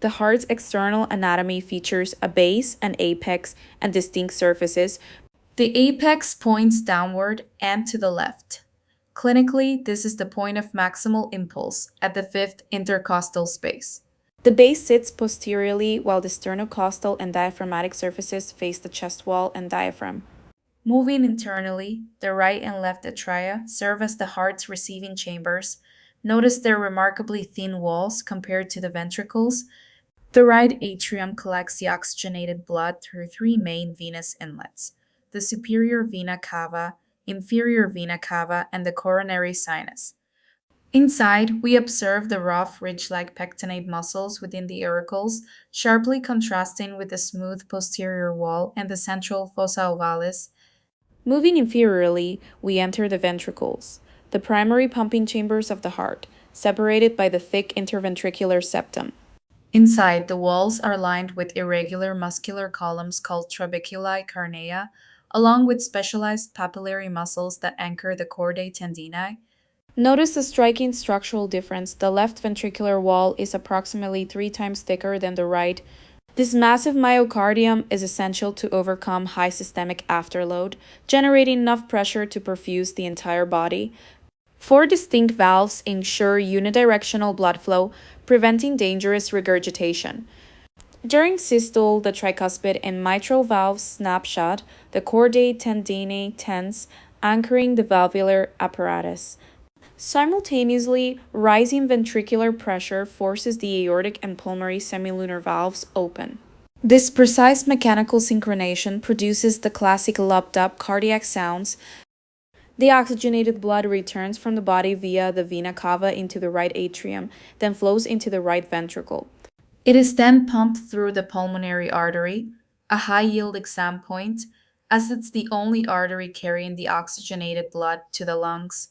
The heart's external anatomy features a base, an apex, and distinct surfaces. The apex points downward and to the left. Clinically, this is the point of maximal impulse at the fifth intercostal space. The base sits posteriorly while the sternocostal and diaphragmatic surfaces face the chest wall and diaphragm. Moving internally, the right and left atria serve as the heart's receiving chambers. Notice their remarkably thin walls compared to the ventricles. The right atrium collects the oxygenated blood through three main venous inlets: the superior vena cava, inferior vena cava, and the coronary sinus. Inside, we observe the rough, ridge-like pectinate muscles within the auricles, sharply contrasting with the smooth posterior wall and the central fossa ovalis. Moving inferiorly, we enter the ventricles, the primary pumping chambers of the heart, separated by the thick interventricular septum. Inside, the walls are lined with irregular muscular columns called trabeculi carnea, along with specialized papillary muscles that anchor the chordae tendineae. Notice the striking structural difference. The left ventricular wall is approximately 3 times thicker than the right. This massive myocardium is essential to overcome high systemic afterload, generating enough pressure to perfuse the entire body. Four distinct valves ensure unidirectional blood flow, preventing dangerous regurgitation. During systole, the tricuspid and mitral valves snap shut, the chordae tendineae tense, anchoring the valvular apparatus. Simultaneously, rising ventricular pressure forces the aortic and pulmonary semilunar valves open. This precise mechanical synchronization produces the classic lopped-up cardiac sounds. The oxygenated blood returns from the body via the vena cava into the right atrium, then flows into the right ventricle. It is then pumped through the pulmonary artery, a high-yield exam point, as it's the only artery carrying the oxygenated blood to the lungs.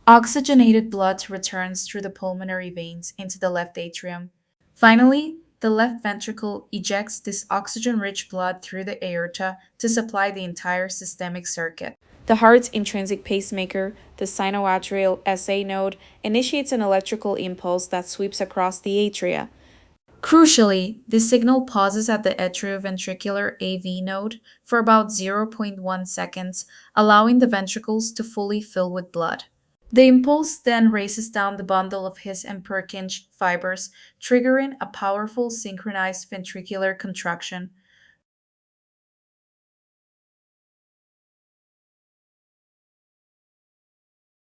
Oxygenated blood returns through the pulmonary veins into the left atrium. Finally, the left ventricle ejects this oxygen-rich blood through the aorta to supply the entire systemic circuit. The heart's intrinsic pacemaker, the sinoatrial SA node, initiates an electrical impulse that sweeps across the atria. Crucially, this signal pauses at the atrioventricular AV node for about 0.1 seconds, allowing the ventricles to fully fill with blood. The impulse then races down the bundle of His and Purkinje fibers, triggering a powerful synchronized ventricular contraction.